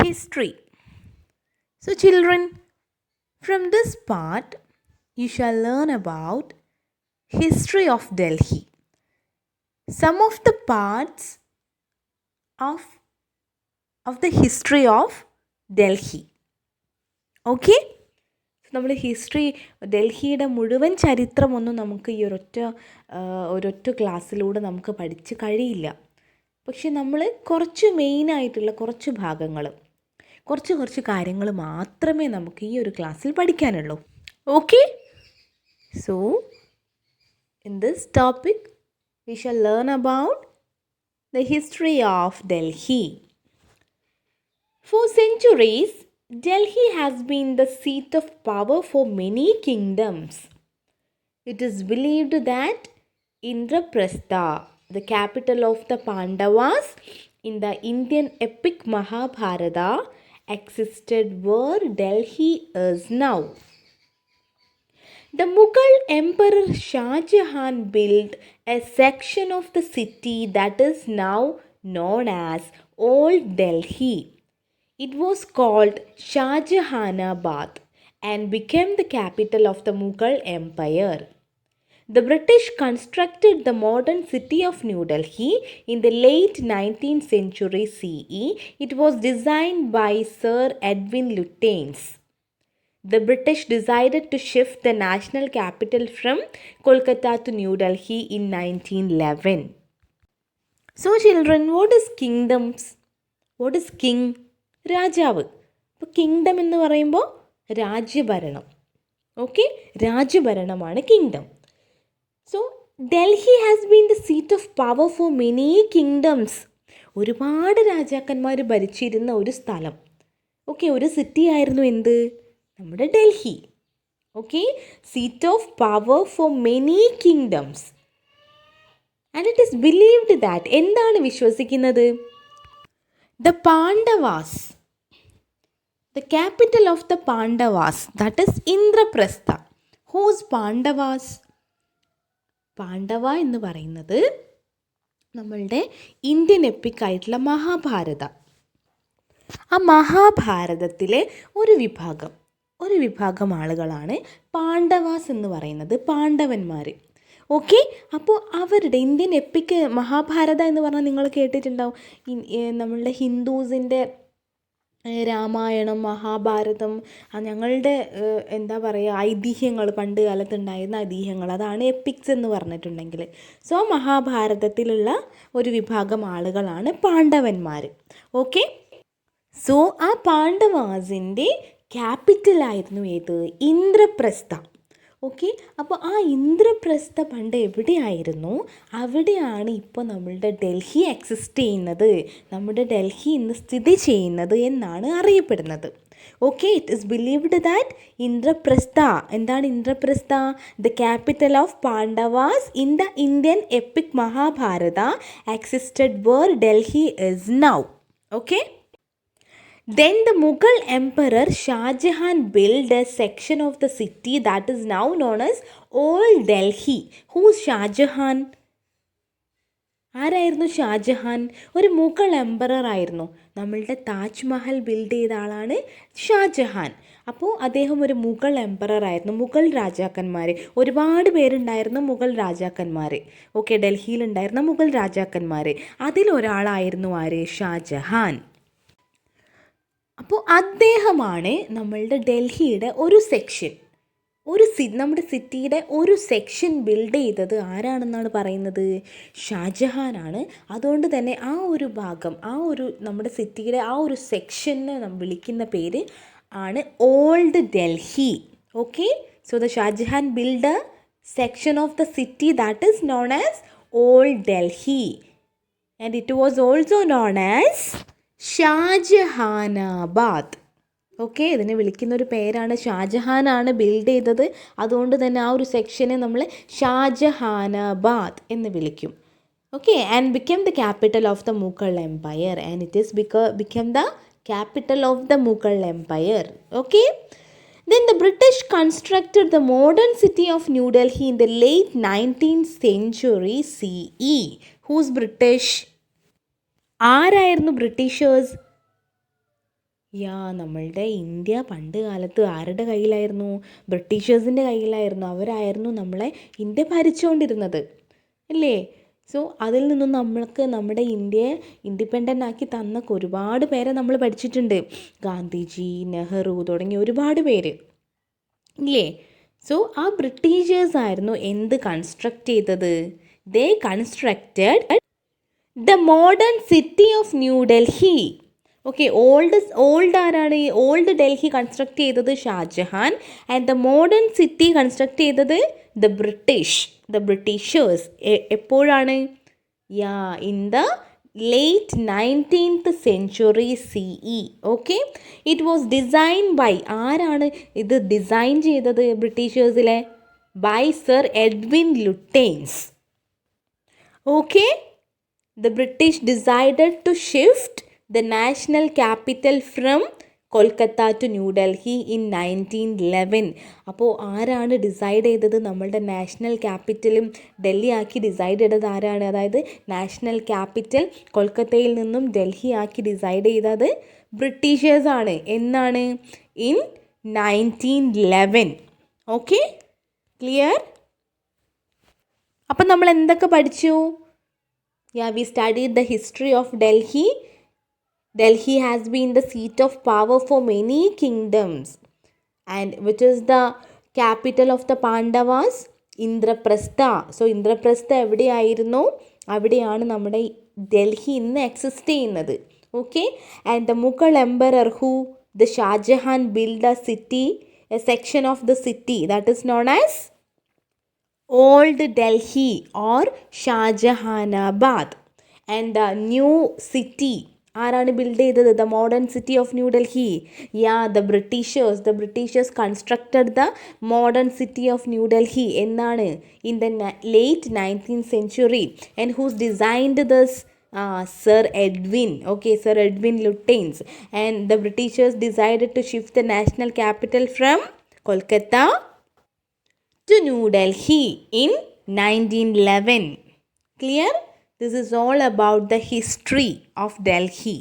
History. So, children, from this part, you shall learn about history of Delhi. Some of the parts of the history of Delhi. Okay? നമ്മൾ ഡൽഹിയുടെ മുഴുവൻ ചരിത്രമൊന്നും നമുക്ക് ഈ ഒരൊറ്റ ക്ലാസ്സിലൂടെ നമുക്ക് പഠിച്ച് കഴിയില്ല. പക്ഷെ നമ്മൾ കുറച്ച് മെയിനായിട്ടുള്ള കുറച്ച് ഭാഗങ്ങൾ, കുറച്ച് കാര്യങ്ങൾ മാത്രമേ നമുക്ക് ഈ ഒരു ക്ലാസ്സിൽ പഠിക്കാനുള്ളൂ. Okay? So in this topic we shall learn about the history of Delhi. For centuries, Delhi has been the seat of power for many kingdoms. It is believed that Indraprastha, the capital of the Pandavas in the Indian epic Mahabharata, existed where Delhi is now. The Mughal Emperor Shah Jahan built a section of the city that is now known as Old Delhi. It was called Shahjahanabad and became the capital of the Mughal Empire. The British constructed the modern city of New Delhi in the late 19th century CE. It was designed by Sir Edwin Lutyens. The British decided to shift the national capital from Kolkata to New Delhi in 1911. So children, what is kingdoms? What is king? രാജാവ്. അപ്പോൾ kingdom എന്ന് പറയുമ്പോൾ രാജ്യഭരണം. Okay, രാജ്യഭരണമാണ് kingdom. So Delhi has been the seat of power for many kingdoms. ഒരുപാട് രാജാക്കന്മാർ ഭരിച്ചിരുന്ന ഒരു സ്ഥലം. ഓക്കെ, ഒരു സിറ്റി ആയിരുന്നു എന്ത്? നമ്മുടെ Delhi. Okay, seat of power for many kingdoms. And it is believed that, എന്താണ് വിശ്വസിക്കുന്നത്? The Pandavas, the capital of the Pandavas, that is Indraprastha. Who's Pandavas? Pandava എന്ന് പറയുന്നത് നമ്മളുടെ ഇന്ത്യൻ എപ്പിക്കായിട്ടുള്ള മഹാഭാരത. ആ മഹാഭാരതത്തിലെ ഒരു വിഭാഗം ആളുകളാണ് പാണ്ഡവാസ് എന്ന് പറയുന്നത്, പാണ്ഡവന്മാർ. ഓക്കെ, അപ്പോൾ അവരുടെ ഇന്ത്യൻ എപ്പിക്ക് മഹാഭാരത എന്ന് പറഞ്ഞാൽ നിങ്ങൾ കേട്ടിട്ടുണ്ടാവും. നമ്മളുടെ ഹിന്ദൂസിൻ്റെ രാമായണം, മഹാഭാരതം, ഞങ്ങളുടെ എന്താ പറയുക, ഐതിഹ്യങ്ങൾ, പണ്ട് കാലത്തുണ്ടായിരുന്ന ഐതിഹ്യങ്ങൾ, അതാണ് എപ്പിക്സ് എന്ന് പറഞ്ഞിട്ടുണ്ടെങ്കിൽ. സോ മഹാഭാരതത്തിലുള്ള ഒരു വിഭാഗം ആളുകളാണ് പാണ്ഡവന്മാർ. ഓക്കെ, സോ ആ പാണ്ഡവാസിൻ്റെ ക്യാപിറ്റലായിരുന്നു ഏത്? ഇന്ദ്രപ്രസ്ഥ. ഓക്കെ, അപ്പോൾ ആ ഇന്ദ്രപ്രസ്ഥ പണ്ട് എവിടെയായിരുന്നു? അവിടെയാണ് ഇപ്പോൾ നമ്മളുടെ ഡൽഹി എക്സിസ്റ്റ് ചെയ്യുന്നത്, നമ്മുടെ ഡൽഹി ഇന്ന് സ്ഥിതി ചെയ്യുന്നത് എന്നാണ് അറിയപ്പെടുന്നത്. Okay, it is believed that Indraprastha, എന്താണ് Indraprastha? The capital of Pandavas in the Indian epic Mahabharata existed where Delhi is now. Okay. Then the Mughal Emperor Shah Jahan built a section of the city that is now known as Old Delhi. Who's Shah Jahan? ആരായിരുന്നു ഷാജഹാൻ? ഒരു Mughal emperor ആയിരുന്നു. നമ്മളുടെ Taj Mahal build ചെയ്ത ആളാണ് ഷാജഹാൻ. അപ്പോൾ അദ്ദേഹം ഒരു Mughal emperor ആയിരുന്നു. മുഗൾ രാജാക്കന്മാർ ഒരുപാട് പേരുണ്ടായിരുന്നു, മുഗൾ രാജാക്കന്മാർ. ഓക്കെ, ഡൽഹിയിലുണ്ടായിരുന്ന മുഗൾ രാജാക്കന്മാർ, അതിലൊരാളായിരുന്നു ആര്? ഷാജഹാൻ. അപ്പോൾ അദ്ദേഹമാണ് നമ്മളുടെ ഡൽഹിയുടെ ഒരു സെക്ഷൻ, നമ്മുടെ സിറ്റിയുടെ ഒരു സെക്ഷൻ ബിൽഡ് ചെയ്തത് ആരാണെന്നാണ് പറയുന്നത്? ഷാജഹാനാണ്. അതുകൊണ്ട് തന്നെ ആ ഒരു ഭാഗം, നമ്മുടെ സിറ്റിയുടെ ആ ഒരു സെക്ഷനെ നമ്മൾ വിളിക്കുന്ന പേര് ആണ് old Delhi. Okay, so the Shahjahan build a section of the city that is known as old Delhi and it was also known as Shahjahanabad. Okay, ഇതിനെ വിളിക്കുന്ന ഒരു പേരാണ്, ഷാജഹാനാണ് ബിൽഡ് ചെയ്തത്. അതുകൊണ്ട് തന്നെ ആ ഒരു സെക്ഷനെ നമ്മൾ ഷാജഹാനാബാദ് എന്ന് വിളിക്കും. Okay, and become the capital of the Mughal empire, and it is become the capital of the Mughal empire. Okay. Then the British constructed the modern city of New Delhi in the late 19th century CE. Who's British? ആരായിരുന്നു Britishers? നമ്മളുടെ India പണ്ട് കാലത്ത് ആരുടെ കയ്യിലായിരുന്നു? ബ്രിട്ടീഷേഴ്സിൻ്റെ കയ്യിലായിരുന്നു. അവരായിരുന്നു നമ്മളെ India ഭരിച്ചുകൊണ്ടിരുന്നത്, അല്ലേ? So അതിൽ നിന്നും നമ്മൾക്ക് നമ്മുടെ ഇന്ത്യയെ ഇൻഡിപെൻഡൻ്റ് ആക്കി തന്ന ഒരുപാട് പേരെ നമ്മൾ പഠിച്ചിട്ടുണ്ട്. ഗാന്ധിജി, നെഹ്റു തുടങ്ങിയ ഒരുപാട് പേര്, ഇല്ലേ? സോ ആ ബ്രിട്ടീഷേഴ്സ് ആയിരുന്നു എന്ത് കൺസ്ട്രക്റ്റ് ചെയ്തത്? They constructed the modern city of New Delhi. Okay, ആരാണ്? ഓൾഡ് ഡൽഹി കൺസ്ട്രക്ട് ചെയ്തത് Shah Jahan. And the modern city construct ചെയ്തത് ദ ബ്രിട്ടീഷേഴ്സ്. എപ്പോഴാണ്? In the late 19th century CE. Okay, it was design by, ആരാണ് ഇത് ഡിസൈൻ ചെയ്തത് ബ്രിട്ടീഷേഴ്സിലെ? By sir Edwin Lutyens. Okay, the British decided to shift the national capital from Kolkata to New Delhi in 1911. അപ്പോൾ ആരാണ് decide ചെയ്തത്? നമ്മളുടെ national ക്യാപിറ്റലും Delhi ആക്കി decide ചെയ്തത് ആരാണ്? അതായത് നാഷണൽ ക്യാപിറ്റൽ കൊൽക്കത്തയിൽ നിന്നും ഡൽഹി ആക്കി ഡിസൈഡ് ചെയ്തത് ബ്രിട്ടീഷേഴ്സാണ്. എന്നാണ്? ഇൻ 1911. Okay, clear? അപ്പം നമ്മൾ എന്തൊക്കെ പഠിച്ചു? We studied the history of Delhi. Delhi has been the seat of power for many kingdoms. And which is the capital of the Pandavas? Indraprastha. So Indraprastha എവിടെയായിരുന്നു? അവിടെയാണ് നമ്മുടെ ഡൽഹി ഇന്ന് എക്സിസ്റ്റ് ചെയ്യുന്നത്. Okay, and the Mughal emperor who? The Shahjahan build a city, a section of the city that is known as Old Delhi or Shahjahanabad. And the new city ആരാണ് build ചെയ്തത്? The modern city of New Delhi. The Britishers constructed the modern city of New Delhi. എന്നാണ്? In the late 19th century. And who's designed this? Sir Edwin. Okay, Sir Edwin Lutyens. And the Britishers decided to shift the national capital from Kolkata to New Delhi in 1911. Clear? This is all about the history of Delhi.